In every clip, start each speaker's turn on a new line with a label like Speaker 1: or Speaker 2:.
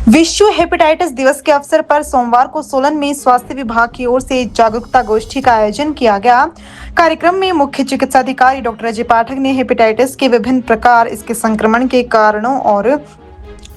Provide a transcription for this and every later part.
Speaker 1: विश्व हेपेटाइटिस दिवस के अवसर पर सोमवार को सोलन में स्वास्थ्य विभाग की ओर से जागरूकता गोष्ठी का आयोजन किया गया। कार्यक्रम में मुख्य चिकित्सा अधिकारी डॉक्टर अजय पाठक ने हेपेटाइटिस के विभिन्न प्रकार, इसके संक्रमण के कारणों और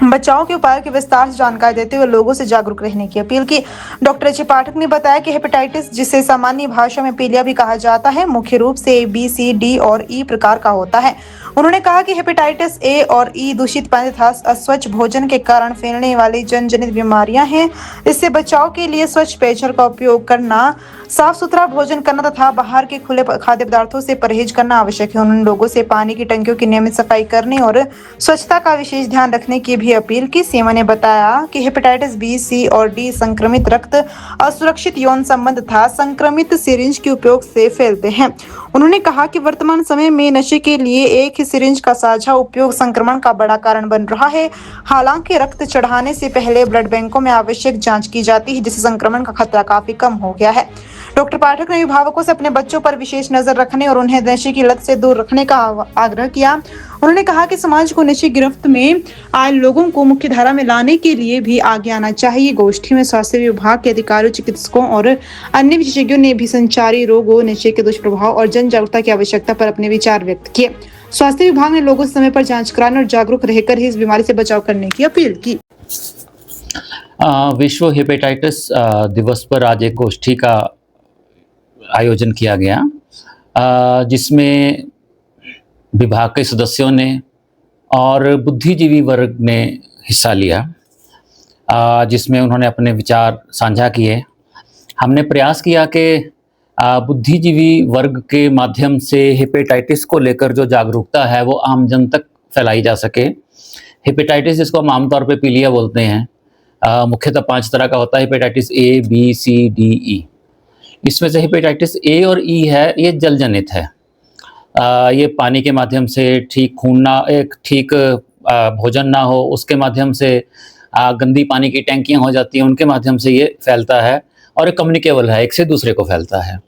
Speaker 1: बचाव के उपायों की विस्तार से जानकारी देते हुए लोगों से जागरूक रहने की अपील की। डॉक्टर अजय पाठक ने बताया कि हेपेटाइटिस, जिसे सामान्य भाषा में पीलिया भी कहा जाता है, मुख्य रूप से A, B, C, D और E प्रकार का होता है। उन्होंने कहा कि हेपेटाइटिस A और E दूषित पानी तथा अस्वच्छ भोजन के कारण फैलने वाली जनित बीमारियां हैं। इससे बचाव के लिए स्वच्छ पेयजल का उपयोग करना, साफ सुथरा भोजन करना तथा बाहर के खुले खाद्य पदार्थों से परहेज करना आवश्यक है। उन्होंने लोगों से पानी की टंकियों की नियमित सफाई करने और स्वच्छता का विशेष ध्यान रखने की भी अपील की। सीमा ने बताया कि हेपेटाइटिस B, C और D संक्रमित रक्त, असुरक्षित यौन संबंध तथा संक्रमित सिरिंज के उपयोग से फैलते हैं। उन्होंने कहा कि वर्तमान समय में नशे के लिए एक ही सिरिंज का साझा उपयोग संक्रमण का बड़ा कारण बन रहा है। हालांकि रक्त चढ़ाने से पहले ब्लड बैंकों में आवश्यक जांच की जाती है, जिससे संक्रमण का खतरा काफी कम हो गया है। डॉक्टर पाठक ने अभिभावकों से अपने बच्चों पर विशेष नजर रखने और उन्हें नशे की लत से दूर रखने का आग्रह किया। उन्होंने कहा कि समाज को नशे गिरफ्त में आए लोगों को मुख्य धारा में लाने के लिए भी आगे आना चाहिए। गोष्ठी में स्वास्थ्य विभाग के अधिकारियों, चिकित्सकों और अन्य विशेषज्ञों ने भी संचारी रोगों, नशे के दुष्प्रभाव और जन जागरूकता की आवश्यकता पर अपने विचार व्यक्त किए। स्वास्थ्य विभाग ने लोगों से समय पर जांच कराने और जागरूक रहकर ही इस बीमारी से बचाव करने की अपील की।
Speaker 2: विश्व हेपेटाइटिस दिवस पर आज एक गोष्ठी का आयोजन किया गया, जिसमें विभाग के सदस्यों ने और बुद्धिजीवी वर्ग ने हिस्सा लिया, जिसमें उन्होंने अपने विचार साझा किए। हमने प्रयास किया कि बुद्धिजीवी वर्ग के माध्यम से हेपेटाइटिस को लेकर जो जागरूकता है वो आम जन तक फैलाई जा सके। हेपेटाइटिस, जिसको हम आमतौर पे पीलिया बोलते हैं, मुख्यतः 5 तरह का होता है। Hepatitis A, B, C, D, E। इसमें से हेपेटाइटिस A और E है, ये जल जनित है। ये पानी के माध्यम से ठीक खून ना, एक ठीक भोजन ना हो, उसके माध्यम से गंदी पानी की टैंकियाँ हो जाती हैं, उनके माध्यम से ये फैलता है और ये कम्युनिकेबल है, एक से दूसरे को फैलता है।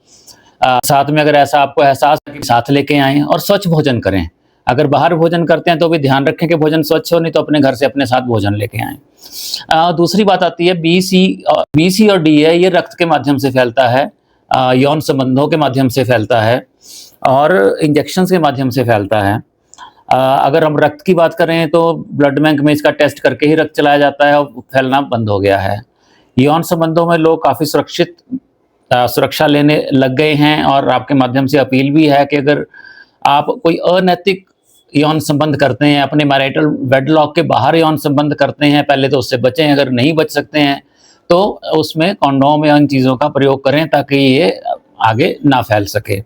Speaker 2: साथ में अगर ऐसा आपको एहसास है कि साथ लेके आएँ और स्वच्छ भोजन करें। अगर बाहर भोजन करते हैं तो भी ध्यान रखें कि भोजन स्वच्छ हो, नहीं तो अपने घर से अपने साथ भोजन लेके आएँ। दूसरी बात आती है B, C और D है, ये रक्त के माध्यम से फैलता है, यौन संबंधों के माध्यम से फैलता है और इंजेक्शंस के माध्यम से फैलता है। अगर हम रक्त की बात करें तो ब्लड बैंक में इसका टेस्ट करके ही रक्त चलाया जाता है और फैलना बंद हो गया है। यौन संबंधों में लोग काफ़ी सुरक्षा लेने लग गए हैं और आपके माध्यम से अपील भी है कि अगर आप कोई अनैतिक यौन संबंध करते हैं, अपने मैरिटल वेडलॉक के बाहर यौन संबंध करते हैं, पहले तो उससे बचें। अगर नहीं बच सकते हैं तो उसमें कॉन्डोम या इन चीज़ों का प्रयोग करें ताकि ये आगे ना फैल सके।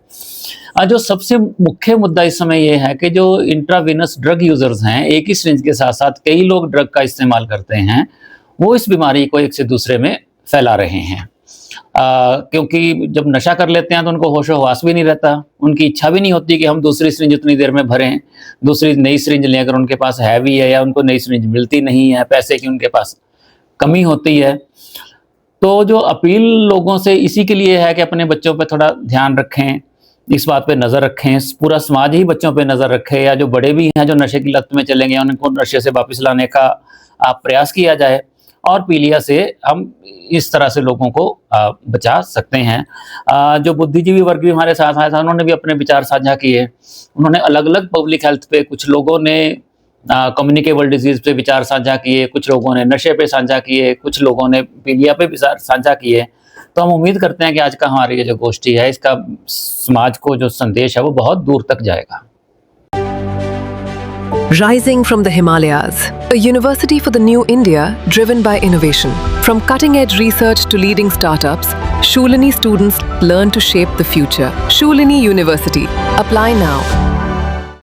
Speaker 2: जो सबसे मुख्य मुद्दा इस समय ये है कि जो इंट्रावेनस ड्रग यूज़र्स हैं, एक ही सिरिंज के साथ साथ कई लोग ड्रग का इस्तेमाल करते हैं, वो इस बीमारी को एक से दूसरे में फैला रहे हैं। क्योंकि जब नशा कर लेते हैं तो उनको होशो हवास भी नहीं रहता, उनकी इच्छा भी नहीं होती कि हम दूसरी सिरिंज उतनी देर में भरें, दूसरी नई सिरिंज लें। अगर उनके पास है भी है या उनको नई सिरिंज मिलती नहीं है, पैसे की उनके पास कमी होती है, तो जो अपील लोगों से इसी के लिए है कि अपने बच्चों पे थोड़ा ध्यान रखें, इस बात पे नज़र रखें। पूरा समाज ही बच्चों पे नज़र रखे, या जो बड़े भी हैं जो नशे की लत में चले गए उनको नशे से वापस लाने का प्रयास किया जाए और पीलिया से हम इस तरह से लोगों को बचा सकते हैं। जो बुद्धिजीवी वर्ग भी हमारे साथ आया था, उन्होंने भी अपने विचार साझा किए। उन्होंने अलग अलग पब्लिक हेल्थ पे, कुछ लोगों ने कम्युनिकेबल डिजीज़ पे विचार साझा किए, कुछ लोगों ने नशे पे साझा किए, कुछ लोगों ने पीलिया पे विचार साझा किए। तो हम उम्मीद करते हैं कि आज का हमारी ये जो गोष्ठी है, इसका समाज को जो संदेश है वो बहुत दूर तक जाएगा।
Speaker 3: Rising from the Himalayas, a university for the new India driven by innovation. From cutting-edge research to leading startups, Shoolini students learn to shape the future. Shoolini University. Apply now.